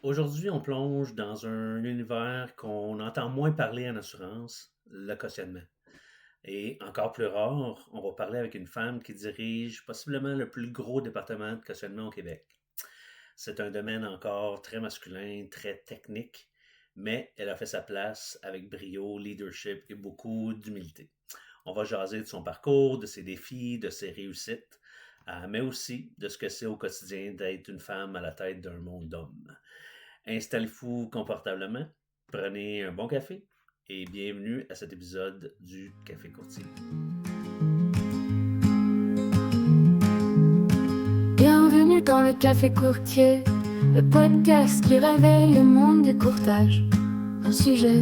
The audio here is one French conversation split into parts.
Aujourd'hui, on plonge dans un univers qu'on entend moins parler en assurance, le cautionnement. Et encore plus rare, on va parler avec une femme qui dirige possiblement le plus gros département de cautionnement au Québec. C'est un domaine encore très masculin, très technique, mais elle a fait sa place avec brio, leadership et beaucoup d'humilité. On va jaser de son parcours, de ses défis, de ses réussites, mais aussi de ce que c'est au quotidien d'être une femme à la tête d'un monde d'hommes. Installez-vous confortablement, prenez un bon café et bienvenue à cet épisode du Café Courtier. Bienvenue dans le Café Courtier, le podcast qui réveille le monde du courtage. Un sujet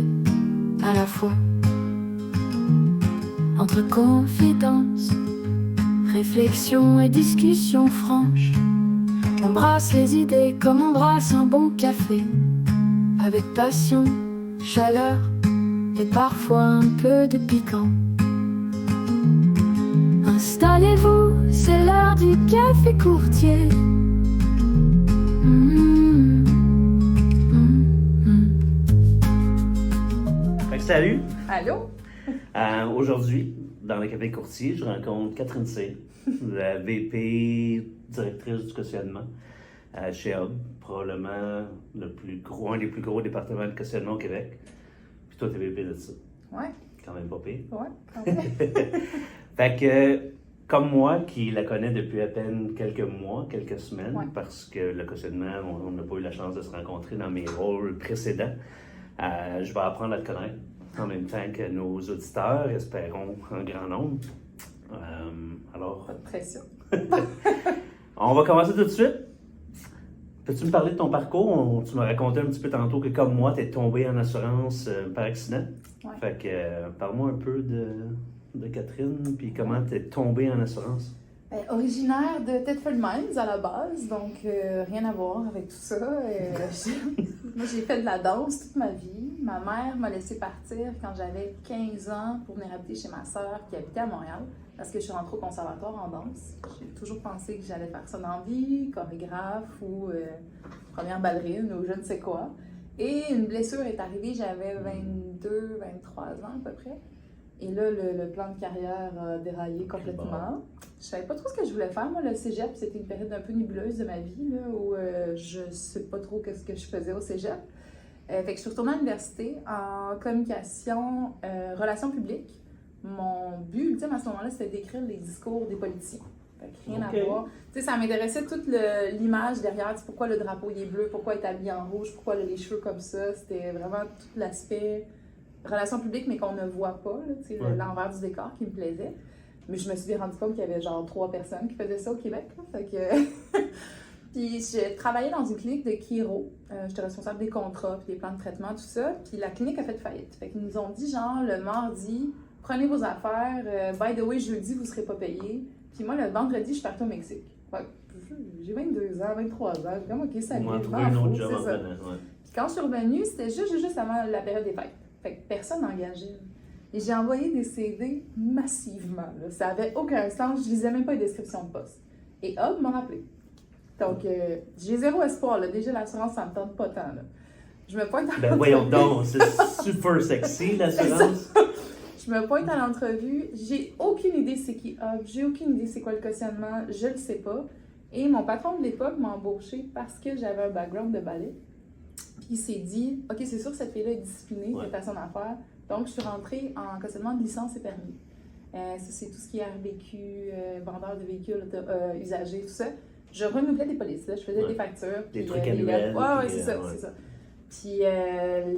à la fois. Entre confidences, réflexion et discussion franche. On brasse les idées comme on brasse un bon café. Avec passion, chaleur et parfois un peu de piquant. Installez-vous, c'est l'heure du Café Courtier. Fait que salut! Allô? Aujourd'hui, dans le Café Courtier, je rencontre Catherine C., la VP directrice du cautionnement chez Hub, probablement un des plus gros départements de cautionnement au Québec. Puis toi, t'es VP de ça. Ouais, Quand même pas pire. ouais, quand même. Fait que, comme moi, qui la connais depuis à peine quelques mois, quelques semaines, Ouais. parce que le cautionnement, on n'a pas eu la chance de se rencontrer dans mes rôles précédents, je vais apprendre à te connaître en même temps que nos auditeurs, espérons en grand nombre. Alors, Pas de pression. on va commencer tout de suite. Peux-tu me parler de ton parcours? Tu m'as raconté un petit peu tantôt que, comme moi, tu es tombé en assurance par accident. Ouais. Fait que, parle-moi un peu de Catherine, puis comment tu es tombée en assurance. Originaire de Thetford Mines à la base, donc rien à voir avec tout ça. Moi, j'ai fait de la danse toute ma vie. Ma mère m'a laissé partir quand j'avais 15 ans pour venir habiter chez ma sœur qui habitait à Montréal parce que je suis rentrée au conservatoire en danse. J'ai toujours pensé que j'allais faire ça dans la vie, chorégraphe ou première ballerine ou je ne sais quoi. Et une blessure est arrivée, j'avais 22, 23 ans à peu près. Et là, le plan de carrière a déraillé complètement. Je savais pas trop ce que je voulais faire. Moi, le cégep, c'était une période un peu nébuleuse de ma vie, là, où je sais pas trop ce que je faisais au cégep. Fait que je suis retournée à l'université en communication, relations publiques. Mon but ultime à ce moment-là, c'était d'écrire les discours des politiciens. Fait que rien Ok. à voir. Tu sais, ça m'intéressait toute l'image derrière. Tu sais, pourquoi le drapeau il est bleu, pourquoi il est habillé en rouge, pourquoi il a les cheveux comme ça. C'était vraiment tout l'aspect relations publiques, mais qu'on ne voit pas, là, tu sais, Ouais. l'envers du décor qui me plaisait. Mais je me suis rendu compte qu'il y avait genre 3 personnes qui faisaient ça au Québec. Là, fait que... Puis j'ai travaillé dans une clinique de chiro. J'étais responsable des contrats, puis des plans de traitement, tout ça. Puis la clinique a fait faillite. Fait qu'ils nous ont dit genre le mardi, prenez vos affaires. By the way, jeudi, vous ne serez pas payés. Puis moi, le vendredi, je suis partie au Mexique. Fait que j'ai 22 ans, 23 ans. J'ai comme, OK, ça On vient. va trouver un autre job en c'est ça. venant. Ouais. Puis quand je suis revenue, c'était juste avant la période des fêtes. Fait que personne n'engageait. Et j'ai envoyé des CV massivement. Là. Ça n'avait aucun sens. Je lisais même pas les descriptions de poste. Et hop, m'a rappelé. Donc, j'ai zéro espoir. Là. Déjà, l'assurance, ça me tente pas tant. Là. Je me pointe à Ben voyons donc, c'est super sexy l'assurance. Je me pointe à l'entrevue. J'ai aucune idée c'est qui Hub. J'ai aucune idée c'est quoi le cautionnement. Je le sais pas. Et mon patron de l'époque m'a embauché parce que j'avais un background de ballet. Puis il s'est dit, OK, c'est sûr que cette fille-là est disciplinée, Ouais. c'est à son affaire. Donc, je suis rentrée en cautionnement de licence et permis. Ça, c'est tout ce qui est RVQ, vendeur de véhicules usagers, tout ça. Je renouvelais des polices, là. Je faisais Ouais. des factures. Des puis, trucs les annuels, lettres. Ouais, puis, c'est ça, ouais. c'est ça. Puis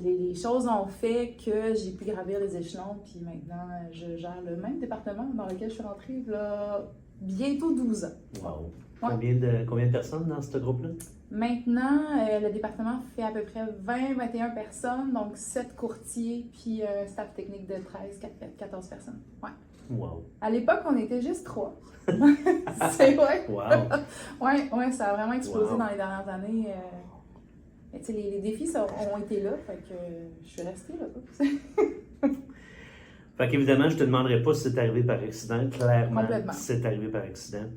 les choses ont fait que j'ai pu gravir les échelons. Puis maintenant, je gère le même département dans lequel je suis rentrée là, bientôt 12 ans. Wow. Ouais. Combien de personnes dans ce groupe-là? Maintenant, le département fait à peu près 20-21 personnes, donc 7 courtiers, puis un staff technique de 13-14 personnes. Ouais. Wow. À l'époque, on était juste 3. C'est vrai. Wow. Ouais, ça a vraiment explosé Wow. dans les dernières années. Mais tu sais, les défis ont été là, fait que je suis restée là. Fait qu'évidemment, je te demanderai pas si c'est arrivé par accident. Clairement, Complètement. c'est arrivé par accident.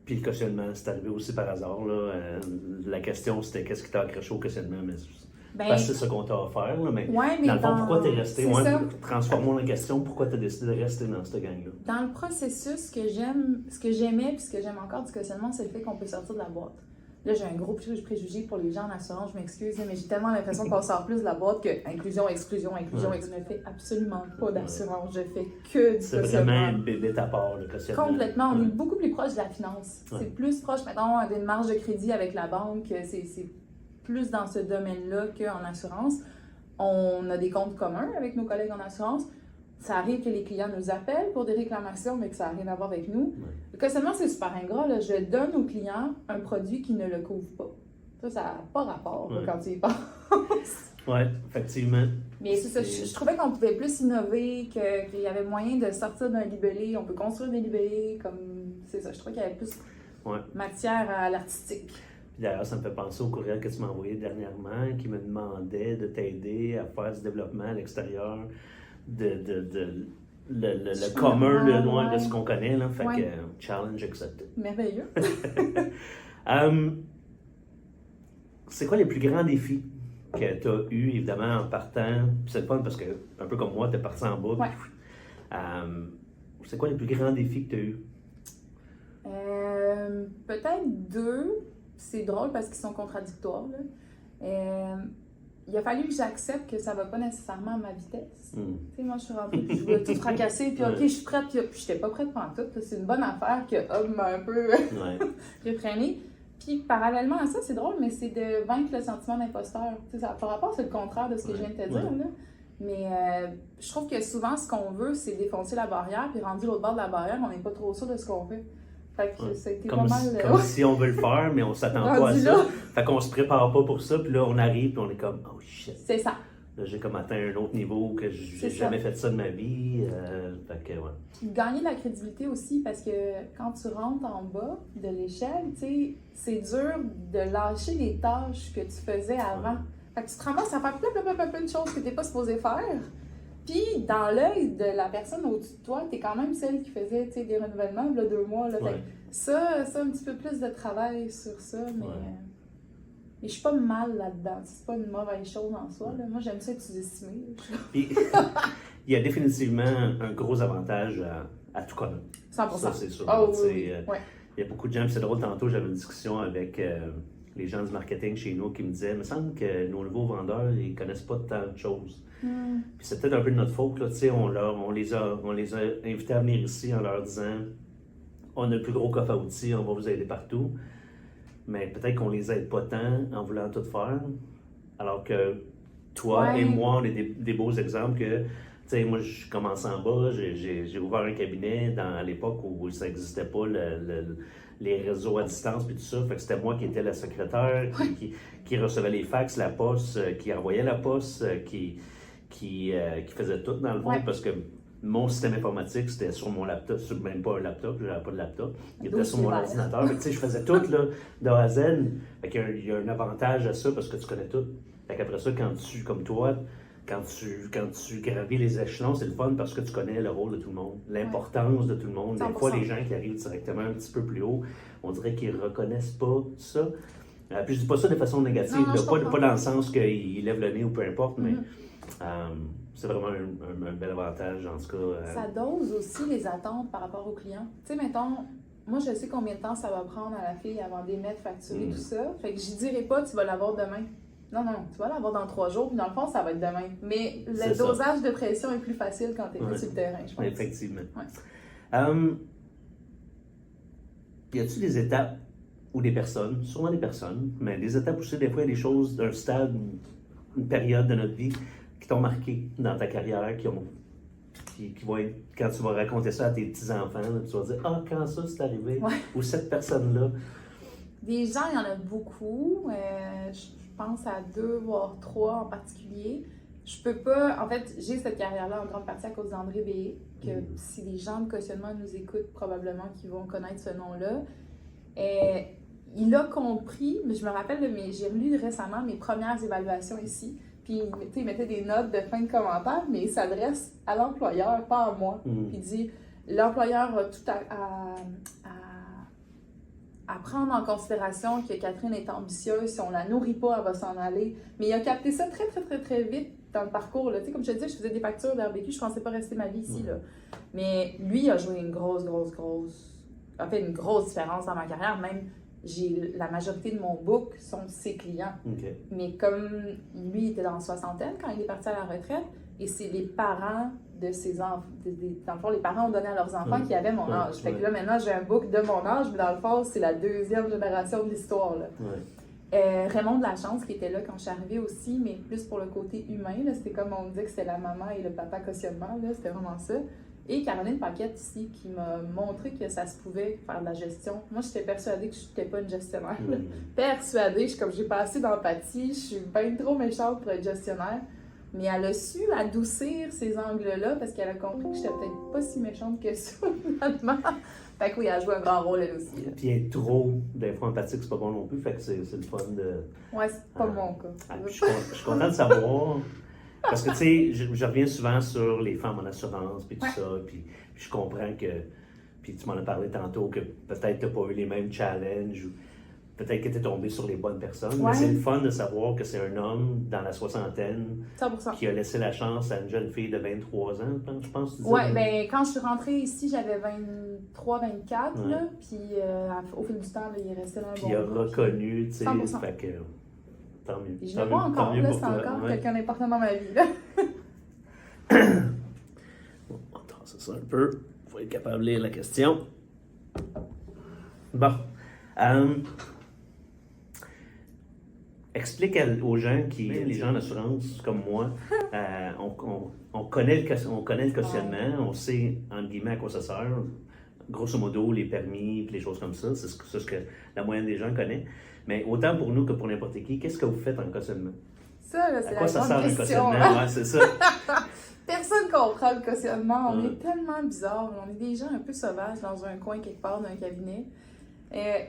Puis le cautionnement, c'est arrivé aussi par hasard. Là. La question, c'était qu'est-ce qui t'a accroché au cautionnement? Mais parce que c'est ça qu'on t'a offert. Là, mais mais dans le fond, pourquoi t'es resté? C'est ça. Transformons la question. Pourquoi t'as décidé de rester dans cette gang-là? Dans le processus, ce que j'aimais puis ce que j'aime encore du cautionnement, c'est le fait qu'on peut sortir de la boîte. Là, j'ai un gros préjugé pour les gens en assurance, je m'excuse, mais j'ai tellement l'impression qu'on sort plus de la boîte que inclusion, exclusion. Je ne fais absolument pas d'assurance, je fais que du cautionnement. C'est vraiment une bébête à part, le cautionnement. Complètement, on est beaucoup plus proche de la finance. Ouais. C'est plus proche, mettons, d'une marge de crédit avec la banque, c'est plus dans ce domaine-là qu'en assurance. On a des comptes communs avec nos collègues en assurance. Ça arrive que les clients nous appellent pour des réclamations, mais que ça n'a rien à voir avec nous. Ouais. Le cautionnement, c'est super ingrat. Là. Je donne aux clients un produit qui ne le couvre pas. Ça n'a pas rapport là, quand tu y penses. Oui, effectivement. Mais c'est ça, je trouvais qu'on pouvait plus innover, qu'il y avait moyen de sortir d'un libellé. On peut construire des libellés, comme c'est ça. Je trouvais qu'il y avait plus matière à l'artistique. Puis d'ailleurs, ça me fait penser au courriel que tu m'as envoyé dernièrement, qui me demandait de t'aider à faire du développement à l'extérieur le commun de ce qu'on connaît. Là. Fait que challenge accepté. Merveilleux. C'est quoi les plus grands défis que tu as eu, évidemment, en partant? C'est le fun parce que, un peu comme moi, tu es parti en bas. C'est quoi les plus grands défis que tu as eu? Peut-être 2. C'est drôle parce qu'ils sont contradictoires. Là. Il a fallu que j'accepte que ça ne va pas nécessairement à ma vitesse. Tu sais, moi, je suis rentrée, puis je voulais tout fracasser, puis OK, je suis prête, puis je n'étais pas prête pendant tout. C'est une bonne affaire que Hub m'a un peu réfrénée. Puis, parallèlement à ça, c'est drôle, mais c'est de vaincre le sentiment d'imposteur. Tu sais, par rapport, c'est le contraire de ce que je viens de te dire, là. Mais je trouve que souvent, ce qu'on veut, c'est défoncer la barrière, puis rendu l'autre bord de la barrière, on n'est pas trop sûr de ce qu'on fait. Fait que ça a été comme pas mal... Comme si on veut le faire, mais on s'attend pas à ça. Là. Fait qu'on se prépare pas pour ça, puis là, on arrive, puis on est comme, oh shit. C'est ça. Là, j'ai comme atteint un autre niveau que j'ai jamais fait ça de ma vie. Fait que, Puis gagner de la crédibilité aussi, parce que quand tu rentres en bas de l'échelle, tu sais, c'est dur de lâcher les tâches que tu faisais avant. Fait que tu te ramasses à faire plein de choses que tu n'es pas supposé faire. Puis, dans l'œil de la personne au-dessus de toi, tu es quand même celle qui faisait des renouvellements, là, 2 mois. Là, ça, un petit peu plus de travail sur ça, mais je suis pas mal là-dedans. C'est pas une mauvaise chose en soi. Là. Moi, j'aime ça être sous-estimée. Puis, il y a définitivement un gros avantage à tout connaître. 100%. Ça, c'est sûr. Il y a beaucoup de gens, puis c'est drôle, tantôt, j'avais une discussion avec les gens du marketing chez nous qui me disaient, il me semble que nos nouveaux vendeurs, ils connaissent pas tant de choses. Puis c'est peut-être un peu de notre faute, là, on les a invités à venir ici en leur disant on a le plus gros coffre à outils, on va vous aider partout. Mais peut-être qu'on les aide pas tant en voulant tout faire. Alors que toi et moi, on est des beaux exemples que, tu sais, moi je commence en bas, j'ai ouvert un cabinet à l'époque où ça n'existait pas les réseaux à distance puis tout ça. Fait que c'était moi qui étais la secrétaire, qui recevait les fax, la poste, qui envoyait la poste, qui faisait tout dans le fond, parce que mon système informatique, c'était sur mon laptop, même pas un laptop, je n'avais pas de laptop, il était sur mon ordinateur. Fait que, je faisais tout là, de A à Z. Fait qu'il y a un avantage à ça parce que tu connais tout. Fait qu'après ça, comme toi, quand tu gravis les échelons, c'est le fun parce que tu connais le rôle de tout le monde, l'importance de tout le monde. 100%. Des fois, les gens qui arrivent directement un petit peu plus haut, on dirait qu'ils ne reconnaissent pas ça. Puis je dis pas ça de façon négative, pas dans le sens qu'ils lèvent le nez ou peu importe, mais c'est vraiment un bel avantage en tout cas. Ça dose aussi les attentes par rapport aux clients. Tu sais, mettons, moi je sais combien de temps ça va prendre à la fille avant d'émettre, facturer, tout ça. Fait que je dirais pas tu vas l'avoir demain. Non, tu vas l'avoir dans 3 jours, puis dans le fond, ça va être demain. Mais le dosage de pression est plus facile quand tu es sur le terrain, je pense. Effectivement. Y a-t-il des étapes ou des personnes, sûrement des personnes, mais des étapes aussi, des fois, il y a des choses d'un stade, une période de notre vie qui t'ont marqué dans ta carrière, qui vont être, quand tu vas raconter ça à tes petits-enfants, là, tu vas dire « Ah, quand ça, c'est arrivé? Ou cette personne-là. » Des gens, il y en a beaucoup. Je pense à 2 voire 3 en particulier. Je peux pas... En fait, j'ai cette carrière-là en grande partie à cause d'André Béé, que si les gens de cautionnement nous écoutent, probablement qu'ils vont connaître ce nom-là. Il a compris, mais je me rappelle, j'ai relu récemment mes premières évaluations ici, puis il mettait des notes de fin de commentaire, mais il s'adresse à l'employeur, pas à moi. Puis il dit, l'employeur a tout à prendre en considération que Catherine est ambitieuse, si on la nourrit pas, elle va s'en aller. Mais il a capté ça très, très, très, très vite dans le parcours. Là. Tu sais, comme je te disais, je faisais des factures d'RBQ, je pensais pas rester ma vie ici. Là. Mais lui a joué une grosse a fait une grosse différence dans ma carrière. Même, la majorité de mon book sont ses clients. Okay. Mais comme lui était dans la soixantaine quand il est parti à la retraite, et c'est les parents de ses enfants, dans le fond, les parents ont donné à leurs enfants qui avaient mon âge. Fait que là, maintenant, j'ai un book de mon âge, mais dans le fond, c'est la deuxième génération de l'histoire. Là. Raymond de la Chance, qui était là quand je suis arrivée aussi, mais plus pour le côté humain. Là, c'était comme on dit que c'était la maman et le papa cautionnement, là, c'était vraiment ça. Et Caroline Paquette ici, qui m'a montré que ça se pouvait faire de la gestion. Moi, j'étais persuadée que je n'étais pas une gestionnaire. Persuadée, j'ai pas assez d'empathie, je suis bien trop méchante pour être gestionnaire. Mais elle a su adoucir ces angles-là parce qu'elle a compris que j'étais peut-être pas si méchante que ça, finalement. Fait que oui, elle a joué un grand rôle, elle aussi. Là. Puis être trop des fois empathique, c'est pas bon non plus. Fait que c'est le fun de... Ouais, c'est pas mon cas. Je suis content de savoir... Parce que, tu sais, je reviens souvent sur les femmes en assurance, puis tout ça, puis je comprends que... Puis tu m'en as parlé tantôt, que peut-être tu n'as pas eu les mêmes challenges, ou peut-être que tu es tombé sur les bonnes personnes, mais c'est le fun de savoir que c'est un homme dans la soixantaine 100%. Qui a laissé la chance à une jeune fille de 23 ans, je pense. Oui, bien, quand je suis rentrée ici, j'avais 23-24, là, puis au fil du temps, là, il est resté dans le bon. Puis il a reconnu, tu sais, fait que... Tant mieux. Et je le vois encore, là, c'est encore quelqu'un d'important dans ma vie, là. Bon, on va tasser ça un peu. Il faut être capable de lire la question. Bon. Explique aux gens les gens d'assurance comme moi, on connaît le cautionnement, on sait, entre guillemets, à quoi ça sert. Grosso modo, les permis et les choses comme ça, c'est ce que la moyenne des gens connaît. Mais autant pour nous que pour n'importe qui, qu'est-ce que vous faites en cautionnement? Ça, là, c'est la grande question. À quoi ça sert le cautionnement? Ouais, c'est ça. Personne ne comprend le cautionnement. On est tellement bizarre. On est des gens un peu sauvages dans un coin quelque part d'un cabinet.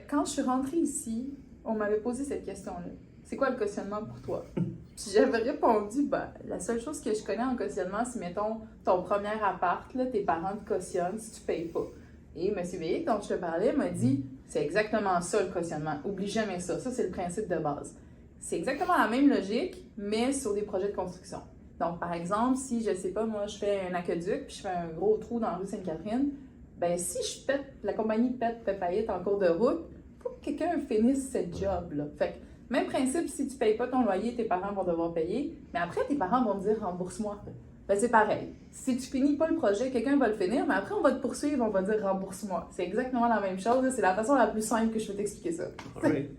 Quand je suis rentrée ici, on m'avait posé cette question-là. C'est quoi le cautionnement pour toi? Puis j'avais répondu, la seule chose que je connais en cautionnement, c'est, mettons, ton premier appart, là, tes parents te cautionnent si tu payes pas. Et M. Veillé, dont je te parlais, m'a dit, c'est exactement ça le cautionnement. Oublie jamais ça. Ça, c'est le principe de base. C'est exactement la même logique, mais sur des projets de construction. Donc, par exemple, si, je sais pas, moi, je fais un aqueduc, puis je fais un gros trou dans la rue Sainte-Catherine, ben si je pète, la compagnie fait faillite en cours de route, il faut que quelqu'un finisse cette job-là. Fait que, même principe, si tu payes pas ton loyer, tes parents vont devoir payer, mais après, tes parents vont te dire, rembourse-moi. Ben, c'est pareil. Si tu finis pas le projet, quelqu'un va le finir, mais après, on va te poursuivre, on va dire rembourse-moi. C'est exactement la même chose. C'est la façon la plus simple que je peux t'expliquer ça. Okay.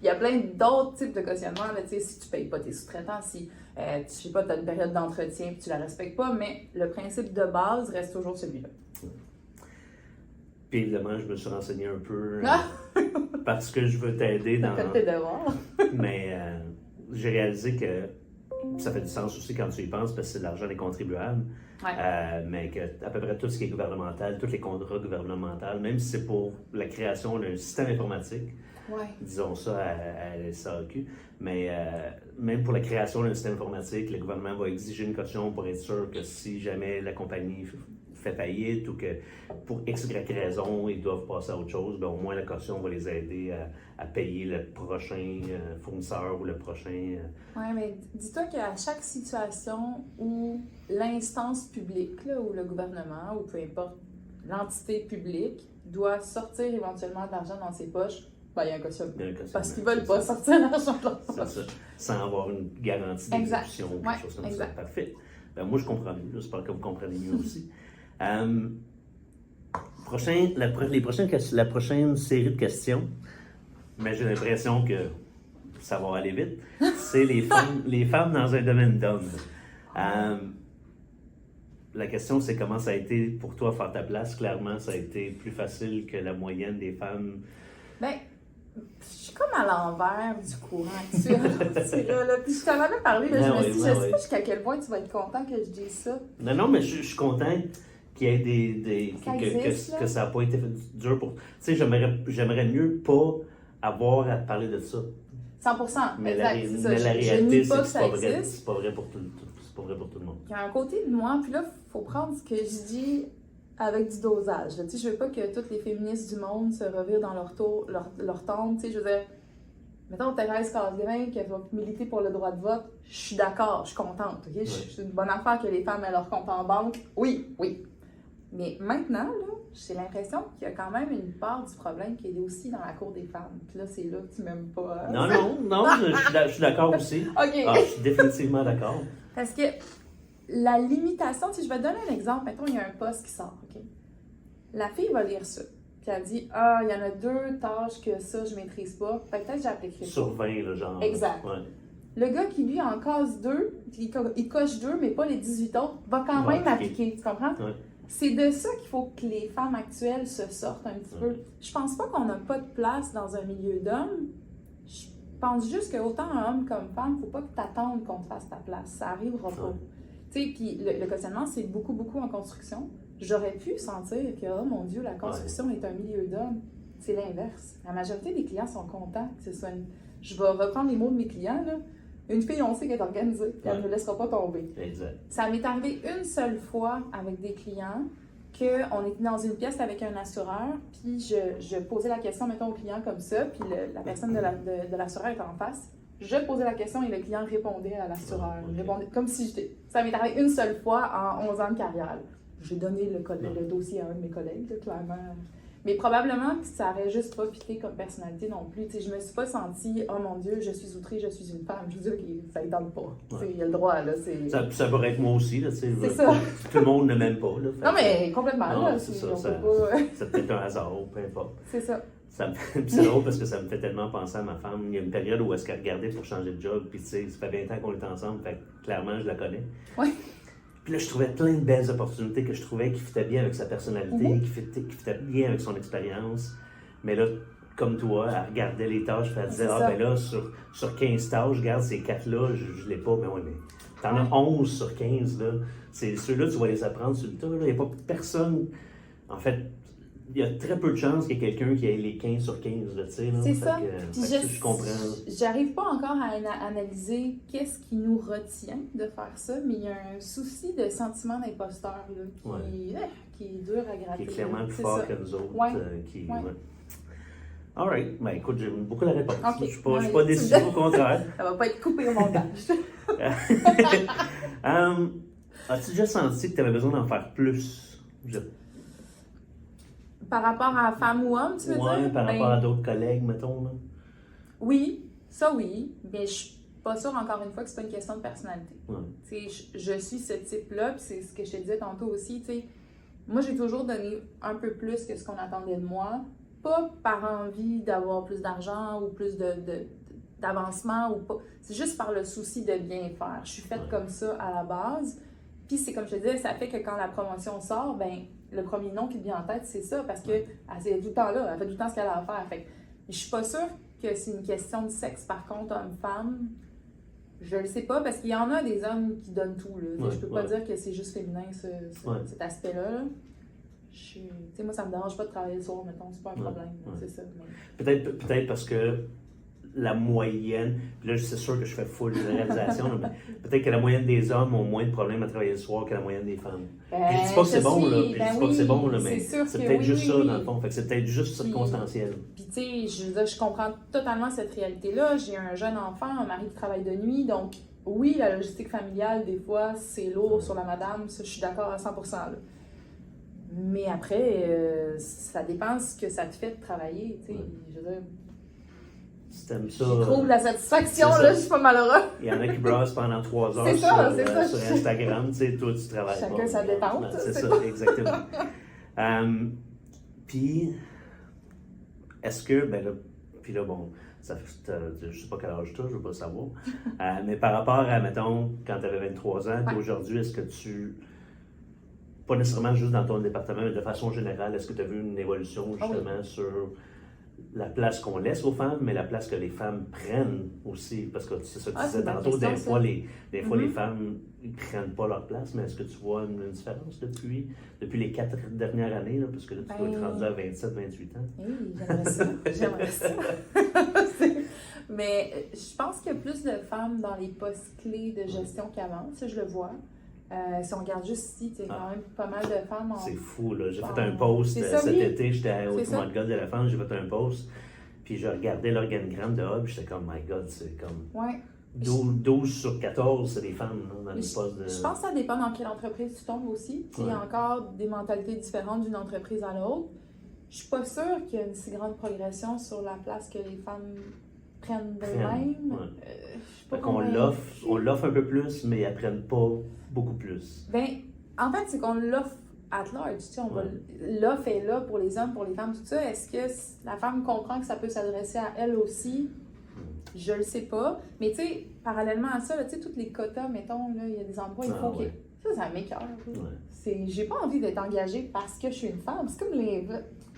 Il y a plein d'autres types de cautionnement. Là, si tu payes pas tes sous-traitants, si je sais pas, tu as une période d'entretien et tu la respectes pas, mais le principe de base reste toujours celui-là. Puis évidemment, je me suis renseigné un peu parce que je veux t'aider dans... Faites tes devoirs. Mais j'ai réalisé que ça fait du sens aussi quand tu y penses parce que c'est de l'argent des contribuables. Ouais. Mais que à peu près tout ce qui est gouvernemental, tous les contrats gouvernementaux, même si c'est pour la création d'un système informatique, disons ça à la SAQ, mais même pour la création d'un système informatique, le gouvernement va exiger une caution pour être sûr que si jamais la compagnie fait faillite ou que pour X, Y raison, ils doivent passer à autre chose, bien, au moins la caution va les aider à payer le prochain fournisseur ou le prochain... Oui, mais dis-toi qu'à chaque situation où l'instance publique, là, ou le gouvernement, ou peu importe, l'entité publique doit sortir éventuellement de l'argent dans ses poches, ben, il y a un cautionnement. Parce qu'ils ne veulent pas sortir l'argent de leur poche. Sans avoir une garantie d'exécution ou quelque chose comme ça. Parfait. Ben, moi, je comprends mieux. J'espère que vous comprenez mieux aussi. La prochaine série de questions, mais j'ai l'impression que ça va aller vite, c'est les femmes dans un domaine d'hommes. La question, c'est comment ça a été pour toi faire ta place. Clairement, ça a été plus facile que la moyenne des femmes. Ben, je suis comme à l'envers du courant actuel. Là. Puis je t'en avais parlé, là, je me suis dit, je sais pas jusqu'à quel point tu vas être content que je dise ça. Non, mais je suis content qu'il y ait que ça n'a pas été dur pour... Tu sais, j'aimerais mieux pas avoir à parler de ça. 100%, mais exact, la réalité, c'est que c'est pas vrai pour tout le monde. Il y a un côté de moi, puis là, il faut prendre ce que je dis avec du dosage. Tu sais, je veux pas que toutes les féministes du monde se revirent dans leur tombe. Tu sais, je veux dire, mettons Thérèse Casgrain qui va militer pour le droit de vote, je suis d'accord, je suis contente. Okay? C'est une bonne affaire que les femmes aient leur compte en banque. Oui. Mais maintenant, là, j'ai l'impression qu'il y a quand même une part du problème qui est aussi dans la cour des femmes. Puis là, c'est là que tu m'aimes pas. Non, je suis d'accord aussi. OK. Je suis définitivement d'accord. Parce que la limitation, si je vais te donner un exemple, mettons, il y a un post qui sort, OK? La fille va lire ça. Puis elle dit, il y en a 2 tâches que ça, je maîtrise pas. Fait que peut-être j'appliquerai pas. Sur 20, le genre. Exact. Ouais. Le gars qui, lui, en case 2, il coche 2, mais pas les 18 autres, va quand même appliquer. Tu comprends? Ouais. C'est de ça qu'il faut que les femmes actuelles se sortent un petit peu. Je pense pas qu'on n'a pas de place dans un milieu d'hommes. Je pense juste qu'autant homme comme femme, faut pas que t'attendes qu'on te fasse ta place. Ça arrivera pas. Tu sais, puis le questionnement, c'est beaucoup en construction. J'aurais pu sentir que, oh mon Dieu, la construction est un milieu d'hommes. C'est l'inverse. La majorité des clients sont contents que ce soit une... Je vais reprendre les mots de mes clients, là. Une fille, on sait qu'elle est organisée, et elle ne laissera pas tomber. Exact. Ça m'est arrivé une seule fois avec des clients qu'on était dans une pièce avec un assureur, puis je posais la question, mettons, au client comme ça, puis la personne de l'assureur était en face. Je posais la question et le client répondait à l'assureur. Il répondait comme si j'étais... Ça m'est arrivé une seule fois en 11 ans de carrière. J'ai donné le dossier à un de mes collègues, là, clairement. Mais probablement que ça n'aurait juste pas fité comme personnalité non plus. T'sais, je me suis pas sentie « Oh mon Dieu, je suis outrée, je suis une femme ». Je veux dire que ça ne tente pas. Il y a le droit, là. Ça pourrait être moi aussi, là. C'est ça. Tout le monde ne m'aime pas, là. Non, mais complètement, non, là. C'est ça, c'est peut-être un hasard, peu importe. C'est ça. C'est drôle parce que ça me fait tellement penser à ma femme. Il y a une période où est-ce qu'elle regardait pour changer de job, puis tu sais, ça fait 20 ans qu'on est ensemble, fait que clairement, je la connais. Oui. Puis là, je trouvais plein de belles opportunités que je trouvais qui fitaient bien avec sa personnalité, qui fitaient bien avec son expérience. Mais là, comme toi, elle regardait les tâches, puis elle disait, ben là, sur 15 tâches, regarde, ces 4-là, je l'ai pas. Mais oui, mais t'en as 11 sur 15, là. C'est ceux-là, tu vas les apprendre sur le tas, là. Il n'y a pas personne... En fait, il y a très peu de chances qu'il y ait quelqu'un qui ait les 15 sur 15, là, tu sais. C'est ça. Je comprends. J'arrive pas encore à analyser qu'est-ce qui nous retient de faire ça, mais il y a un souci de sentiment d'imposteur, là, qui est dur à gratter. Qui est clairement plus fort que nous autres. All right. Ben, écoute, j'aime beaucoup la réponse. Okay. Je suis pas déçu, au contraire. Ça va pas être coupé au montage. As-tu déjà senti que tu avais besoin d'en faire plus? Par rapport à femme ou homme, tu veux dire? Oui, par rapport à d'autres collègues, mettons. Là. Oui, ça oui, mais je suis pas sûre, encore une fois, que c'est pas une question de personnalité. Ouais. Je suis ce type-là, puis c'est ce que je te disais tantôt aussi, tu sais. Moi, j'ai toujours donné un peu plus que ce qu'on attendait de moi, pas par envie d'avoir plus d'argent ou plus d'avancement, ou pas. C'est juste par le souci de bien faire. Je suis faite comme ça à la base, puis c'est comme je te disais, ça fait que quand la promotion sort, ben le premier nom qui te vient en tête, c'est ça, parce qu'elle est tout le temps là, elle fait tout le temps ce qu'elle a à faire. Fait que, je suis pas sûre que c'est une question de sexe, par contre, homme-femme, je le sais pas, parce qu'il y en a des hommes qui donnent tout, là. Je peux pas dire que c'est juste féminin, cet aspect-là. Tu sais, moi, ça me dérange pas de travailler le soir, mettons, c'est pas un problème, c'est ça. Mais... Peut-être parce que la moyenne, puis là, c'est sûr que je fais full généralisation, mais peut-être que la moyenne des hommes ont moins de problèmes à travailler le soir que la moyenne des femmes. Je dis pas que c'est bon, là. Je dis pas que c'est bon, là, mais c'est peut-être juste ça, dans le fond. Fait que c'est peut-être juste circonstanciel. Puis, tu sais, je comprends totalement cette réalité-là. J'ai un jeune enfant, un mari qui travaille de nuit, donc oui, la logistique familiale, des fois, c'est lourd sur la madame, ça, je suis d'accord à 100%, là. Mais après, ça dépend ce que ça te fait de travailler, tu sais, je veux dire... Si t'aimes ça, je trouve la satisfaction, là, je suis pas malheureux. Il y en a qui brassent pendant 3 heures sur Instagram, tu sais, toi, tu travailles pas. Chacun sa détente. C'est ça, exactement. Puis, est-ce que, ben là, puis là, bon, je sais pas quel âge tu as, je veux pas le savoir, mais par rapport à, mettons, quand tu avais 23 ans, puis aujourd'hui, est-ce que tu... Pas nécessairement juste dans ton département, mais de façon générale, est-ce que tu as vu une évolution justement sur la place qu'on laisse aux femmes, mais la place que les femmes prennent aussi? Parce que c'est ça que tu disais tantôt, des fois, les femmes ne prennent pas leur place, mais est-ce que tu vois une différence depuis les 4 dernières années? Là, parce que là, tu dois être rendu à 27, 28 ans. Oui, j'aimerais ça. Mais je pense qu'il y a plus de femmes dans les postes clés de gestion qu'avant, ça je le vois. Si on regarde juste ici, il y a quand même pas mal de femmes en... C'est fou, là. J'ai Bon, fait un post c'est ça, cet oui. été, j'étais au C'est ça. Tournoi de golf d'éléphant, j'ai fait un post, puis je regardais l'organigramme de Hub, j'étais comme, my God, c'est comme Ouais. 12 sur 14, c'est des femmes là, dans les postes de... Je pense que ça dépend dans quelle entreprise tu tombes aussi. Il y a encore des mentalités différentes d'une entreprise à l'autre. Je suis pas sûre qu'il y a une si grande progression sur la place que les femmes prennent d'elles-mêmes. Ouais. Je suis pas Fait qu'on convaincue. on l'offre un peu plus, mais elles prennent pas beaucoup plus. Ben, en fait, c'est qu'on l'offre at large. Tu sais, l'offre est là pour les hommes, pour les femmes, tout ça. Est-ce que la femme comprend que ça peut s'adresser à elle aussi? Je le sais pas. Mais tu sais, parallèlement à ça, tu sais, tous les quotas, mettons, là, il y a des endroits, il faut que... Ça m'écoeure. J'ai pas envie d'être engagée parce que je suis une femme. C'est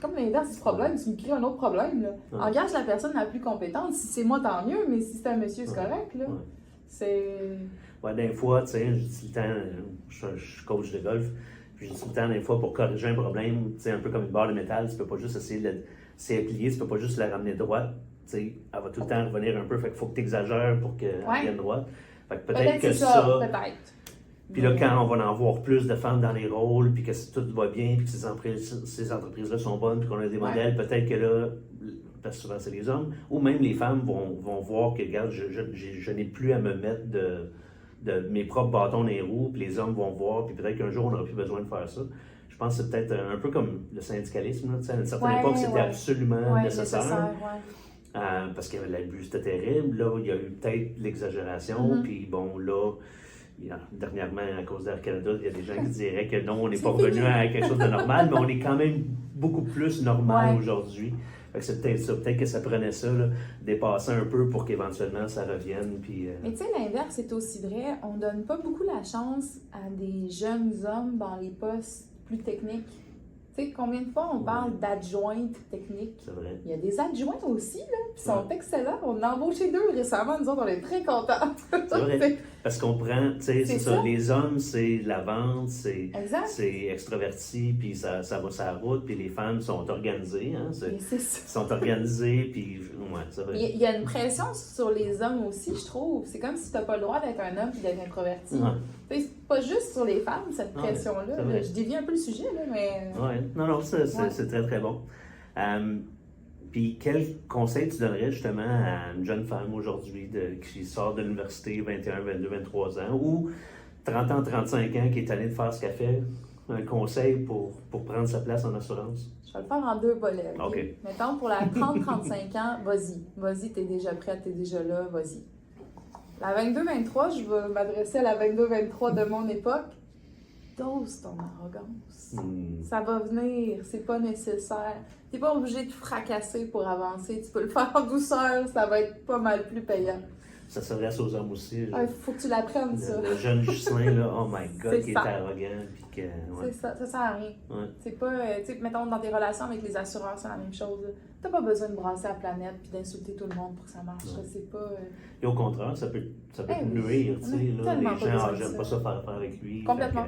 comme l'inverse du problème. Tu me crées un autre problème. Là. Engage la personne la plus compétente. Si c'est moi, tant mieux. Mais si c'est un monsieur, c'est correct. Là. C'est... Ouais, des fois, tu sais, je dis tout le temps, je suis coach de golf, puis je dis tout le temps, des fois, pour corriger un problème, tu sais, un peu comme une barre de métal, tu peux pas juste essayer de plier, tu peux pas juste la ramener droite. Tu sais, elle va tout le temps revenir un peu, fait qu'il faut que tu exagères pour qu'elle revienne droite. Fait que peut-être que ça... Peut-être. Puis là, quand on va en voir plus de femmes dans les rôles, puis que tout va bien, puis que ces entreprises-là sont bonnes, puis qu'on a des modèles, peut-être que là, parce que souvent c'est les hommes, ou même les femmes vont voir que, regarde, je n'ai plus à me mettre de mes propres bâtons dans les roues, puis les hommes vont voir, puis peut-être qu'un jour on n'aura plus besoin de faire ça. Je pense que c'est peut-être un peu comme le syndicalisme, là, à une certaine époque, c'était absolument nécessaire. Parce que l'abus c'était terrible, là, il y a eu peut-être l'exagération, puis bon, là, dernièrement, à cause d'Air Canada, il y a des gens qui diraient que non, on n'est pas revenu à quelque chose de normal, mais on est quand même beaucoup plus normal aujourd'hui. Fait que c'est peut-être ça, peut-être que ça prenait ça, là, dépasser un peu pour qu'éventuellement ça revienne. Puis, Mais tu sais, l'inverse est aussi vrai. On donne pas beaucoup la chance à des jeunes hommes dans les postes plus techniques. Tu sais, combien de fois on parle d'adjointes techniques? C'est vrai. Il y a des adjoints aussi, là, qui sont excellents. On a embauché 2 récemment, nous autres, on est très contents. C'est vrai. Parce qu'on prend, tu sais, c'est ça. Les hommes, c'est la vente, c'est extraverti, puis ça va sur la route, puis les femmes sont organisées, hein. Sont organisées, puis c'est vrai. Il y a une pression sur les hommes aussi, je trouve. C'est comme si tu n'as pas le droit d'être un homme et d'être introverti. C'est pas juste sur les femmes, cette pression-là. Je dévie un peu le sujet, là, mais... Non, c'est très, très bon. Puis quel conseil tu donnerais justement à une jeune femme aujourd'hui qui sort de l'université, 21, 22, 23 ans, ou 30 ans, 35 ans, qui est tannée de faire ce qu'elle fait? Un conseil pour prendre sa place en assurance? Je vais le faire en 2 volets. OK. Mettons, pour la 30-35 ans, vas-y. Vas-y, t'es déjà prête, t'es déjà là, vas-y. La 22-23, je vais m'adresser à la 22-23 de mon époque. Dose ton arrogance. Ça va venir, c'est pas nécessaire. T'es pas obligé de fracasser pour avancer. Tu peux le faire en douceur, ça va être pas mal plus payant. Ça s'adresse aux hommes aussi. Il faut que tu l'apprennes, ça. Le jeune Ghislain, là, oh my God, qui est arrogant. Puis que, C'est ça sert à rien. C'est pas, tu sais, mettons, dans tes relations avec les assureurs, c'est la même chose. T'as pas besoin de brasser la planète puis d'insulter tout le monde pour que ça marche. C'est pas... Et au contraire, ça peut nuire, tu sais. Les gens, j'aime pas ça faire affaire avec lui. Complètement,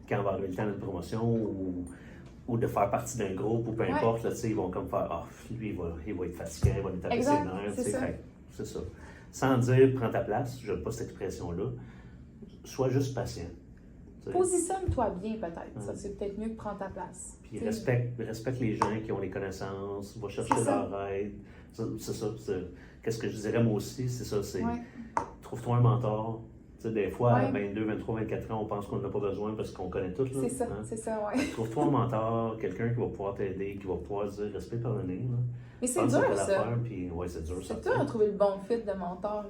Quand on va arriver le temps d'une promotion ou de faire partie d'un groupe ou peu importe, là, tu sais, ils vont comme faire, lui, il va être fatigué, il va nous taper ses nerfs. C'est ça. Sans dire, prends ta place, je n'aime pas cette expression-là. Sois juste patient. Positionne-toi bien, peut-être. Ça, c'est peut-être mieux que prends ta place. Puis respecte les gens qui ont les connaissances, va chercher leur aide. C'est ça. Qu'est-ce que je dirais moi aussi, c'est ça. Trouve-toi un mentor. Tu sais, des fois, à 22, 23, 24 ans, on pense qu'on n'a pas besoin parce qu'on connaît tout. C'est ça, c'est ça, ouais. Trouve-toi un mentor, quelqu'un qui va pouvoir t'aider, qui va pouvoir dire respect par le nez. Mais c'est dur, ça. C'est dur, ça. C'est dur de trouver le bon fit de mentor.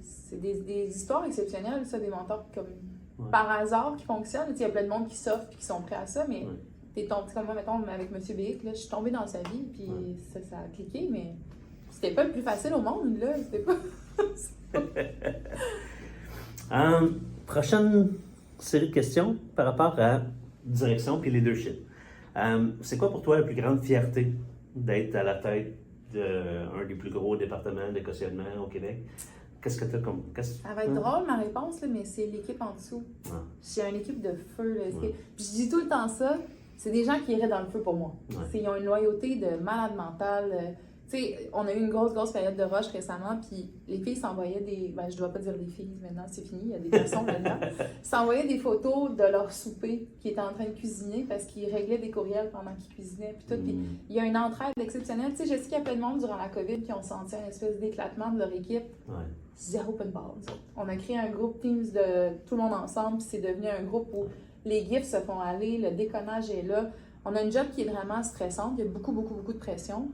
C'est des histoires exceptionnelles, ça, des mentors comme par hasard qui fonctionnent. Il y a plein de monde qui s'offre et qui sont prêts à ça, mais t'es tombé, comme moi, mettons, avec M. Bic, là, je suis tombée dans sa vie, puis ça a cliqué, mais c'était pas le plus facile au monde, là. C'était pas... Prochaine série de questions par rapport à direction puis leadership. C'est quoi pour toi la plus grande fierté d'être à la tête d'un des plus gros départements de cautionnement au Québec? Qu'est-ce que tu as comme... Ça va être drôle ma réponse, là, mais c'est l'équipe en dessous. J'ai une équipe de feu. Là, puis je dis tout le temps ça, c'est des gens qui iraient dans le feu pour moi. Ils ont une loyauté de malade mental. Tu sais, on a eu une grosse période de rush récemment, puis les filles s'envoyaient des... Ben, je dois pas dire les filles, maintenant c'est fini, il y a des garçons là-dedans. S'envoyaient des photos de leur souper qu'ils étaient en train de cuisiner parce qu'ils réglaient des courriels pendant qu'ils cuisinaient, puis tout. Puis il y a une entraide exceptionnelle. Tu sais, je sais qu'il y a plein de monde durant la COVID qui ont senti une espèce d'éclatement de leur équipe. Ouais. Zéro open bar. On a créé un groupe Teams de tout le monde ensemble, puis c'est devenu un groupe où les gifs se font aller, le déconnage est là. On a une job qui est vraiment stressante, il y a beaucoup de pression.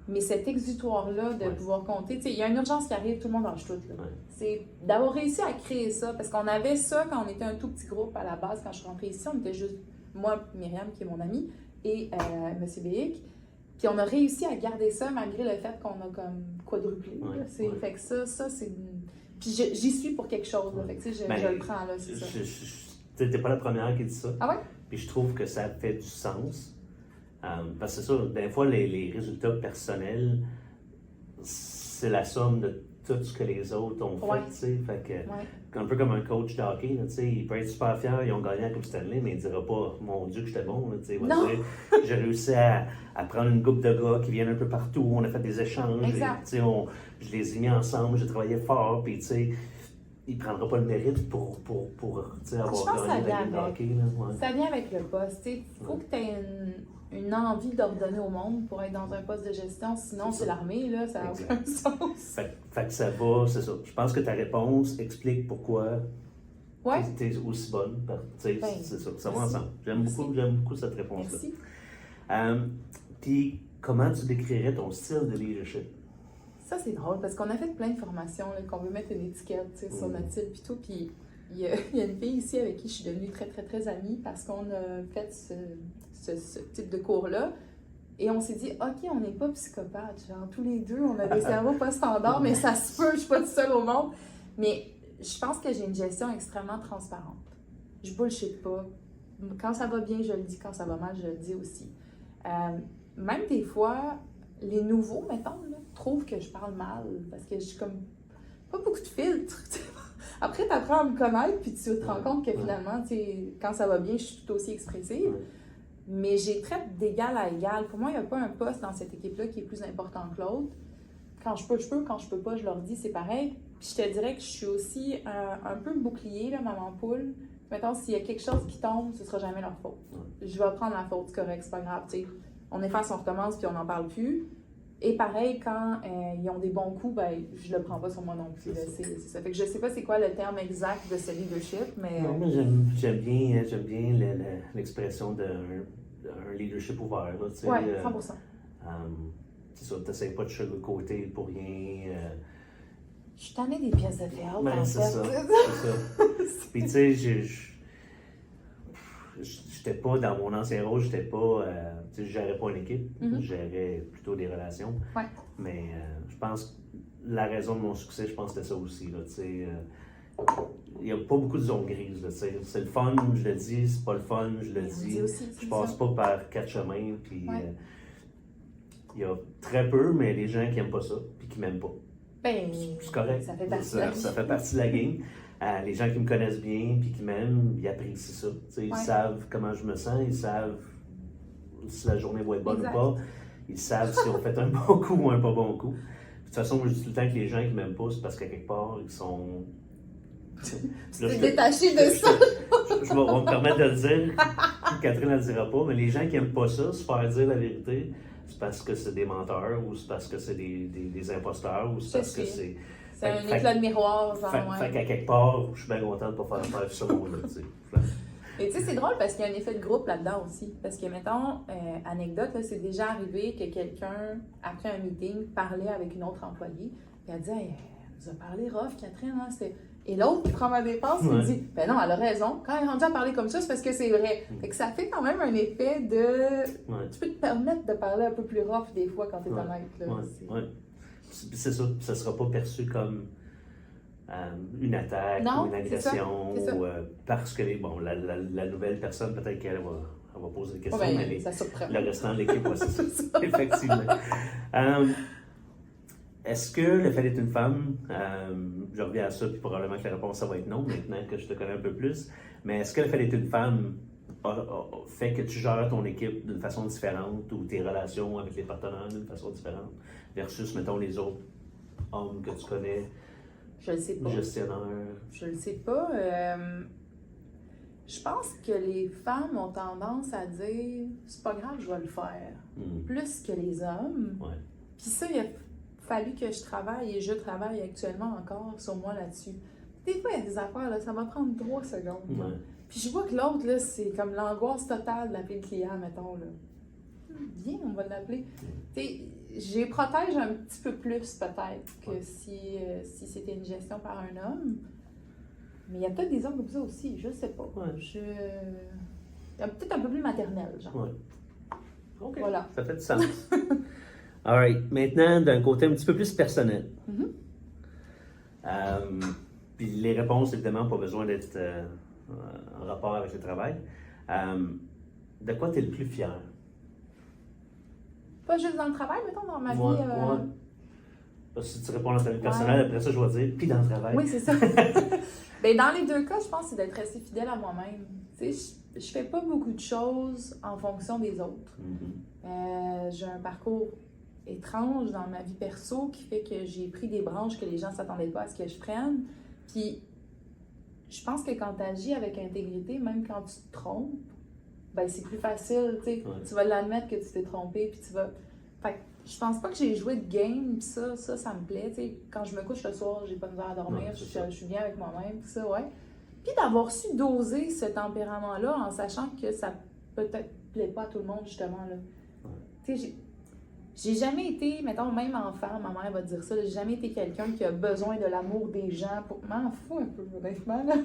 Mais cet exutoire-là de pouvoir compter, tu sais, il y a une urgence qui arrive, tout le monde lâche tout. Là. C'est d'avoir réussi à créer ça, parce qu'on avait ça quand on était un tout petit groupe à la base, quand je suis rentrée ici, on était juste moi, Myriam, qui est mon amie, et M. Béhic. Puis on a réussi à garder ça malgré le fait qu'on a comme quadruplé. Fait que ça c'est... Puis j'y suis pour quelque chose, là. Fait que tu sais, je le prends, là, c'est ça. T'es pas la première qui dit ça. Ah ouais? Puis je trouve que ça fait du sens. Parce que c'est ça, des fois, les résultats personnels, c'est la somme de tout ce que les autres ont fait, tu sais. Fait que, un peu comme un coach de hockey, tu sais, il peut être super fier, ils ont gagné la Coupe Stanley, mais il dira pas, mon Dieu, que j'étais bon, tu sais. Il va dire, j'ai réussi à prendre une couple de gars qui viennent un peu partout, on a fait des échanges, tu sais, je les ai mis ensemble, j'ai travaillé fort, puis tu sais, il ne prendra pas le mérite pour avoir gagné la Coupe de hockey. Là, ça vient avec le poste, tu sais. Il faut que tu aies une envie d'ordonner au monde pour être dans un poste de gestion, sinon c'est l'armée, là, ça n'a aucun sens. Fait que ça va, c'est ça. Je pense que ta réponse explique pourquoi tu es aussi bonne. C'est ça, ça va ensemble. J'aime beaucoup cette réponse-là. Merci. Puis, comment tu décrirais ton style de leadership? Ça, c'est drôle, parce qu'on a fait plein de formations, là, qu'on veut mettre une étiquette sur notre style, puis tout, puis il y a une fille ici avec qui je suis devenue très amie, parce qu'on a fait ce type de cours-là. Et on s'est dit, OK, on n'est pas psychopathes. Genre, tous les deux, on a des cerveaux pas standards, mais ça se peut, je suis pas toute seule au monde. Mais je pense que j'ai une gestion extrêmement transparente. Je bullshit pas. Quand ça va bien, je le dis. Quand ça va mal, je le dis aussi. Même des fois, les nouveaux, mettons, là, trouvent que je parle mal. Parce que je suis comme pas beaucoup de filtres. Après, tu apprends à me connaître, puis tu te rends compte que finalement, quand ça va bien, je suis tout aussi expressive. Mais j'ai traite d'égal à égal. Pour moi, il n'y a pas un poste dans cette équipe-là qui est plus important que l'autre. Quand je peux, je peux. Quand je peux pas, je leur dis, c'est pareil. Puis je te dirais que je suis aussi un peu bouclier, là, maman poule. Mettons, s'il y a quelque chose qui tombe, ce sera jamais leur faute. Je vais prendre la faute, c'est correct, c'est pas grave. T'sais. On efface, on recommence, puis on n'en parle plus. Et pareil, quand ils ont des bons coups, ben, je le prends pas sur moi non plus. C'est ça. Fait que je sais pas c'est quoi le terme exact de ce leadership, mais... Non, mais j'aime bien l'expression d'un leadership ouvert. Oui, 100%. C'est ça, tu n'essayes pas de sugarcoater pour rien. Je suis tannée des pièces de théâtre, en c'est fait. Ça. Puis tu sais, j'étais pas dans mon ancien rôle, je gérais pas une équipe, je gérais plutôt des relations. Ouais. Mais je pense que la raison de mon succès, je pense que c'était ça aussi. Il n'y a pas beaucoup de zones grises. C'est le fun, je le dis, c'est pas le fun, je le dis. Je passe pas par 4 chemins. Puis il y a très peu, mais les gens qui n'aiment pas ça, puis qui m'aiment pas. Ben, c'est correct. Ça fait partie de la vie. Ça fait partie de la game. Les gens qui me connaissent bien puis qui m'aiment, ils apprécient ça. Ils savent comment je me sens, ils savent si la journée va être bonne ou pas. Ils savent si on fait un bon coup ou un pas bon coup. De toute façon, je dis tout le temps que les gens qui m'aiment pas, c'est parce qu'à quelque part, ils sont... Tu t'es détaché de ça. On me permettre de le dire. Catherine ne le dira pas, mais les gens qui n'aiment pas ça, se faire dire la vérité, c'est parce que c'est des menteurs ou c'est parce que c'est des imposteurs ou c'est parce que c'est... C'est un éclat de miroir, Fait qu'à quelque part, je suis bien content de ne pas faire ce mot-là, tu sais. Et tu sais, c'est drôle parce qu'il y a un effet de groupe là-dedans aussi. Parce que, mettons, anecdote, là, c'est déjà arrivé que quelqu'un, après un meeting, parlait avec une autre employée. Puis elle dit, hey, elle nous a parlé rough, Catherine, hein, c'est... Et l'autre qui prend ma défense, il dit, ben non, elle a raison. Quand elle est rendue à parler comme ça, c'est parce que c'est vrai. Fait que ça fait quand même un effet de... Tu peux te permettre de parler un peu plus rough des fois quand tu es honnête. Là. C'est ça, ça ne sera pas perçu comme une attaque ou une agression. C'est ça. Ou, parce que la nouvelle personne, peut-être qu'elle va poser des questions, mais le restant de l'équipe, c'est ça. Effectivement. Est-ce que le fait d'être une femme, je reviens à ça, puis probablement que la réponse ça va être non, maintenant que je te connais un peu plus, mais est-ce que le fait d'être une femme fait que tu gères ton équipe d'une façon différente ou tes relations avec les partenaires d'une façon différente versus, mettons, les autres hommes que tu connais, Je le sais pas. gestionnaires? Je le sais pas. Je pense que les femmes ont tendance à dire c'est pas grave, je vais le faire. Plus que les hommes. Ouais. Puis ça, il a fallu que je travaille et je travaille actuellement encore sur moi là-dessus. Des fois, il y a des affaires, là, ça va prendre 3 secondes. là. Ouais. Puis je vois que l'autre, là, c'est comme l'angoisse totale d'appeler le client, mettons. Là. Viens, on va l'appeler. Tu sais, je les protège un petit peu plus, peut-être, que si c'était une gestion par un homme. Mais il y a peut-être des hommes comme ça aussi, je sais pas. Ouais. Peut-être un peu plus maternel, genre. Ouais. OK. Voilà. Ça fait du sens. All right. Maintenant, d'un côté un petit peu plus personnel. Puis les réponses, évidemment, pas besoin d'être en rapport avec le travail. De quoi tu es le plus fier? Pas juste dans le travail, mettons, dans ma vie. Ouais. Parce que si tu réponds dans ta vie personnelle, après ça, je vais dire, puis dans le travail. Oui, c'est ça. Ben, dans les deux cas, je pense que c'est d'être resté fidèle à moi-même. Tu sais, je fais pas beaucoup de choses en fonction des autres. J'ai un parcours étrange dans ma vie perso qui fait que j'ai pris des branches que les gens ne s'attendaient pas à ce que je prenne. Puis, je pense que quand tu agis avec intégrité, même quand tu te trompes, ben c'est plus facile, tu sais. Tu vas l'admettre que tu t'es trompé, puis tu vas... Fait que je pense pas que j'ai joué de game, puis ça me plaît, tu sais. Quand je me couche le soir, j'ai pas de misère à dormir, je suis bien avec moi-même, tout ça, ouais. Puis d'avoir su doser ce tempérament-là en sachant que ça peut-être plaît pas à tout le monde, justement, là. Tu sais, j'ai jamais été, mettons, même enfant, ma mère va te dire ça, j'ai jamais été quelqu'un qui a besoin de l'amour des gens. M'en fous un peu, honnêtement, là.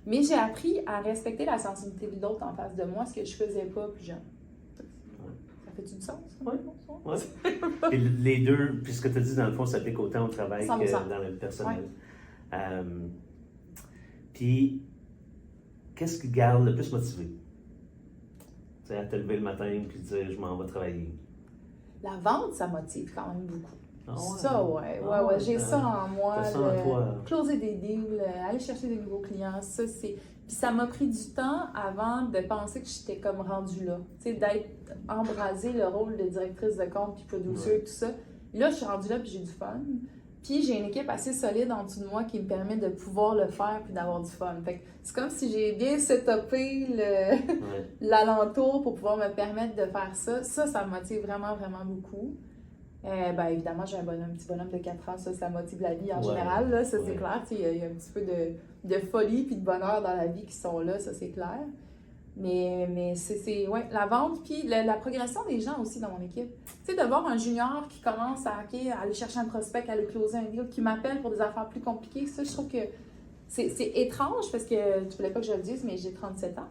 Mais j'ai appris à respecter la sensibilité de l'autre en face de moi, ce que je faisais pas plus jeune. Ça fait-tu du sens? Oui. Et les deux, puis ce que tu as dit, dans le fond, ça s'applique autant au travail 100%. que dans le personnel. Puis, qu'est-ce qui garde le plus motivé? Tu sais, à te lever le matin puis dire, je m'en vais travailler. La vente, ça motive quand même beaucoup. Ah ouais. Ça, ouais. J'ai ça en moi. T'as ça en toi. Closer des deals, aller chercher des nouveaux clients, ça, c'est... Puis ça m'a pris du temps avant de penser que j'étais comme rendue là. Tu sais, d'être embrasée le rôle de directrice de compte puis producer, tout ça. Là, je suis rendue là puis j'ai du fun. Puis j'ai une équipe assez solide en dessous de moi qui me permet de pouvoir le faire puis d'avoir du fun. Fait que c'est comme si j'ai bien setupé l'alentour pour pouvoir me permettre de faire ça. Ça me motive vraiment, vraiment beaucoup. Ben évidemment, j'ai un petit bonhomme de 4 ans, ça motive la vie en général, là, ça c'est clair. Il y a un petit peu de folie puis de bonheur dans la vie qui sont là, ça c'est clair. Mais c'est la vente puis la progression des gens aussi dans mon équipe. Tu sais, de voir un junior qui commence à aller chercher un prospect, à aller closer un deal, qui m'appelle pour des affaires plus compliquées, ça je trouve que c'est étrange parce que tu voulais pas que je le dise, mais j'ai 37 ans.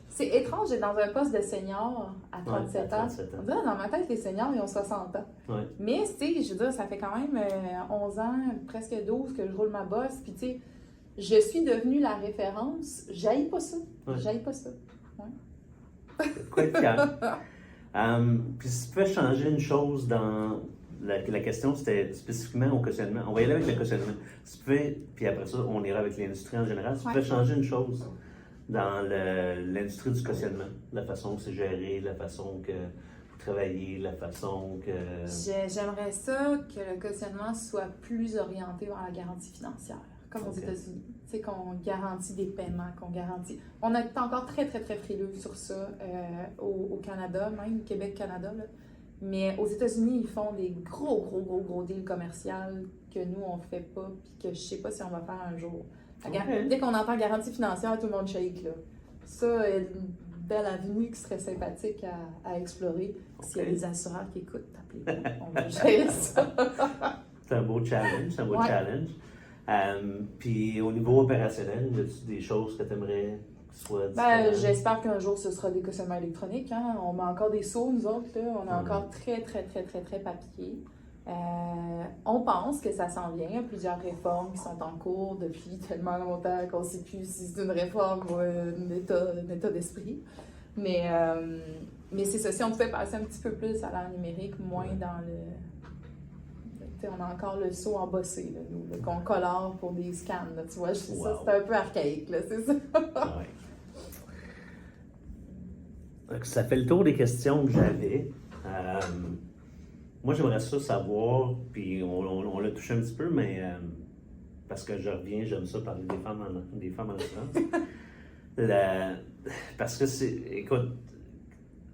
C'est étrange d'être dans un poste de senior à 37 ans. On dirait, dans ma tête, les seniors, ils ont 60 ans. Ouais. Mais, tu sais, je veux dire, ça fait quand même 11 ans, presque 12 que je roule ma bosse. Puis, tu sais, je suis devenue la référence. J'haïs pas ça. J'haïs pas ça. Ouais. Quoi être fier. Puis, si tu peux changer une chose dans... La question, c'était spécifiquement au cautionnement. On va y aller avec le cautionnement. Si tu pouvais, puis après ça, on ira avec l'industrie en général. Si tu pouvais changer une chose dans l'industrie du cautionnement, la façon que c'est géré, la façon que vous travaillez, la façon que... J'aimerais ça que le cautionnement soit plus orienté vers la garantie financière, comme aux États-Unis. Tu sais, qu'on garantit des paiements, qu'on garantit... On est encore très, très, très frileux sur ça au Canada, même Québec-Canada, là. Mais aux États-Unis, ils font des gros deals commerciaux que nous, on ne fait pas, puis que je ne sais pas si on va faire un jour. Dès qu'on entend garantie financière, tout le monde shake, là. Ça, une belle avenue qui serait sympathique à explorer. S'il y a des assureurs qui écoutent, appelez-moi, on va gérer ça. C'est un beau challenge, puis au niveau opérationnel, y a-t-il des choses que tu aimerais... j'espère qu'un jour ce sera des cautionnements électroniques. Hein? On met encore des sceaux, nous autres. Là. On est encore très papier. On pense que ça s'en vient. Il y a plusieurs réformes qui sont en cours depuis tellement longtemps qu'on ne sait plus si c'est une réforme ou un état d'esprit. Mais c'est ça. Si on pouvait passer un petit peu plus à l'ère numérique, moins dans le... On a encore le sceau embossé, là, nous, là, qu'on colore pour des scans. Là, tu vois, ça, c'est un peu archaïque, là, c'est ça. Donc, ça fait le tour des questions que j'avais. Moi, j'aimerais ça savoir, puis on l'a touché un petit peu, mais parce que j'aime ça parler des femmes en assurance. La- Parce que écoute,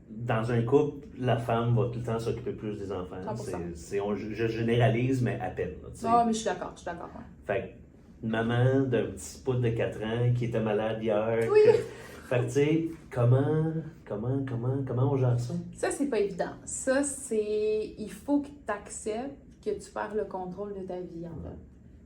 dans un couple, la femme va tout le temps s'occuper plus des enfants. 100%. Je généralise, mais à peine. Là, tu sais. Non, mais je suis d'accord, ouais. Fait que maman d'un petit pote de 4 ans qui était malade hier. Oui. Fait que tu sais, comment on gère ça? Ça, c'est pas évident. Ça, c'est... Il faut que tu acceptes que tu perds le contrôle de ta vie, en fait.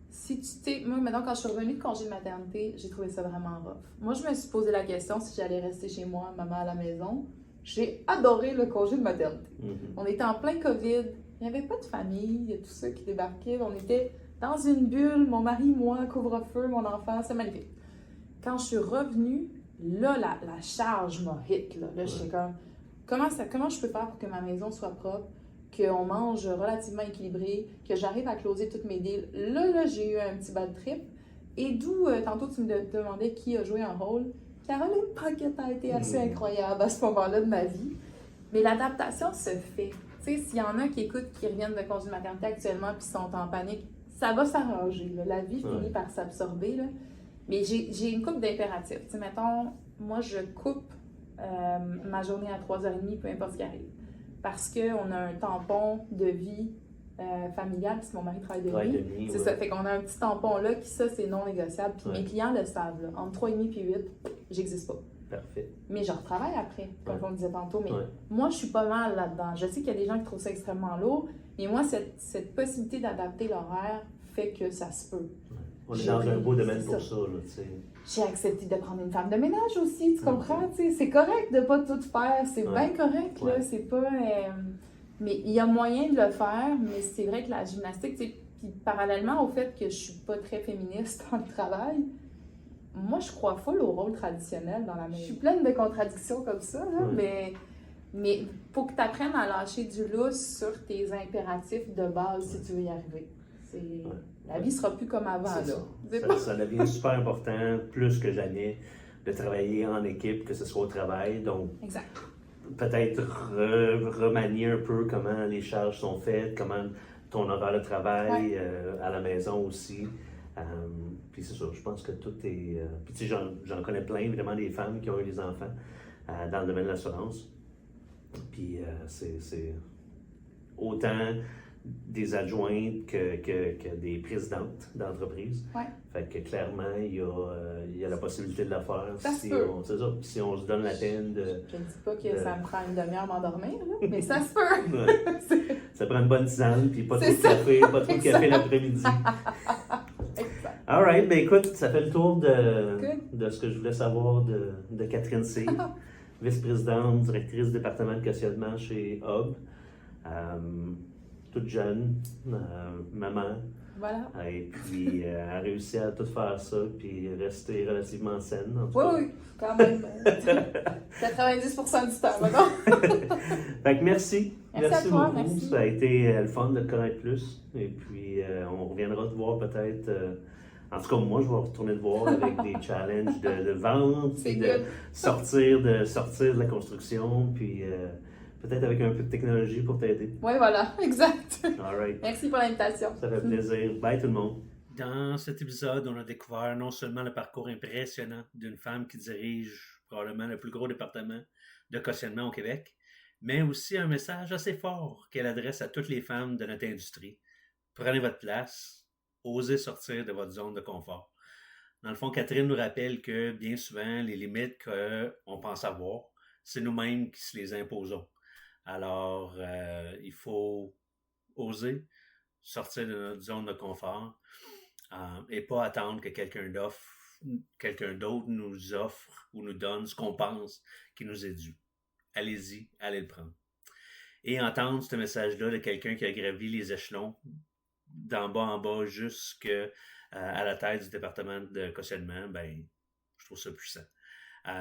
Si tu t'es... Moi, maintenant, quand je suis revenue de congé de maternité, j'ai trouvé ça vraiment rough. Moi, je me suis posé la question si j'allais rester chez moi, maman à la maison. J'ai adoré le congé de maternité. Mm-hmm. On était en plein COVID. Il n'y avait pas de famille. Il y a tous ceux qui débarquaient. On était dans une bulle. Mon mari, moi, couvre-feu, mon enfant. C'est magnifique. Quand je suis revenue, là, la charge m'a hit. Là, j'étais comme... Comment je peux faire pour que ma maison soit propre? Qu'on mange relativement équilibré, que j'arrive à closer toutes mes deals. Là, j'ai eu un petit bad trip. Et d'où, tantôt, tu me demandais qui a joué un rôle. Caroline Paquette a été assez incroyable à ce moment-là de ma vie. Mais l'adaptation se fait. Tu sais, s'il y en a qui écoutent, qui reviennent de congé de maternité actuellement puis sont en panique, ça va s'arranger. La vie finit par s'absorber. Là. Mais j'ai une coupe d'impératifs. Tu sais, mettons, moi, je coupe ma journée à 3h30, peu importe ce qui arrive. Parce qu'on a un tampon de vie familiale, puis mon mari travaille de nuit. C'est ça, fait qu'on a un petit tampon là, qui ça, c'est non négociable. Puis mes clients le savent, là. Entre 3h30 et 8, j'existe pas. Parfait. Mais je retravaille après, comme on disait tantôt. Mais moi, je suis pas mal là-dedans. Je sais qu'il y a des gens qui trouvent ça extrêmement lourd, mais moi, cette possibilité d'adapter l'horaire fait que ça se peut. On est dans un beau domaine pour ça, là, tu sais. J'ai accepté de prendre une femme de ménage aussi, tu comprends? C'est correct de pas tout faire, c'est bien correct, là, c'est pas... mais il y a moyen de le faire, mais c'est vrai que la gymnastique, puis parallèlement au fait que je suis pas très féministe dans le travail, moi, je crois full au rôle traditionnel dans la maison. Je suis pleine de contradictions comme ça, là, mais faut que tu apprennes à lâcher du lousse sur tes impératifs de base si tu veux y arriver. La vie sera plus comme avant. Ça devient super important, plus que jamais, de travailler en équipe, que ce soit au travail. Donc, peut-être remanier un peu comment les charges sont faites, comment ton horaire de travail à la maison aussi. Puis c'est ça, je pense que tout est... puis tu sais, j'en connais plein, vraiment, des femmes qui ont eu des enfants dans le domaine de l'assurance. Puis c'est autant des adjointes que des présidentes d'entreprise. Fait que clairement, il y a la possibilité de la faire si on se donne la peine de... Je ne dis pas que ça me prend une demi-heure à m'endormir, là, mais ça se peut! Ça prend une bonne tisane, puis pas trop de café l'après-midi. All right, ben écoute, ça fait le tour de ce que je voulais savoir de Catherine C., vice-présidente, directrice du département de cautionnement chez Hub. Toute jeune, maman. Voilà. Et puis, elle a réussi à tout faire ça, puis rester relativement saine. En tout cas. Oui, quand même. 90% du temps, maintenant. Fait que merci. Merci à toi, beaucoup. Merci. Ça a été le fun de te connaître plus. Et puis, on reviendra te voir peut-être. En tout cas, moi, je vais retourner te voir avec des challenges de vente, puis de sortir de la construction, puis peut-être avec un peu de technologie pour t'aider. Oui, voilà, exact. All right. Merci pour l'invitation. Ça fait plaisir. Bye tout le monde. Dans cet épisode, on a découvert non seulement le parcours impressionnant d'une femme qui dirige probablement le plus gros département de cautionnement au Québec, mais aussi un message assez fort qu'elle adresse à toutes les femmes de notre industrie. Prenez votre place, osez sortir de votre zone de confort. Dans le fond, Catherine nous rappelle que bien souvent, les limites qu'on pense avoir, c'est nous-mêmes qui se les imposons. Alors, il faut oser sortir de notre zone de confort et pas attendre que quelqu'un d'autre nous offre ou nous donne ce qu'on pense qui nous est dû. Allez-y, allez le prendre. Et entendre ce message-là de quelqu'un qui a gravi les échelons d'en bas en bas jusqu'à la tête du département de cautionnement, ben, je trouve ça puissant.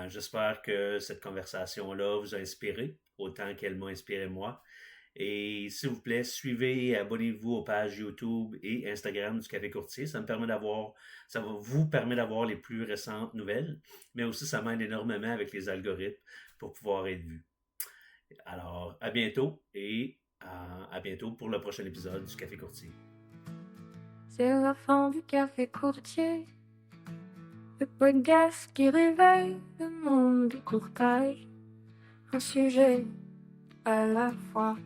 J'espère que cette conversation-là vous a inspiré, autant qu'elle m'a inspiré moi. Et s'il vous plaît, suivez et abonnez-vous aux pages YouTube et Instagram du Café Courtier. Ça vous permet d'avoir les plus récentes nouvelles, mais aussi ça m'aide énormément avec les algorithmes pour pouvoir être vu. Alors, à bientôt et à bientôt pour le prochain épisode du Café Courtier. C'est la fin du Café Courtier, le podcast qui réveille le monde du courtage, un sujet à la fois.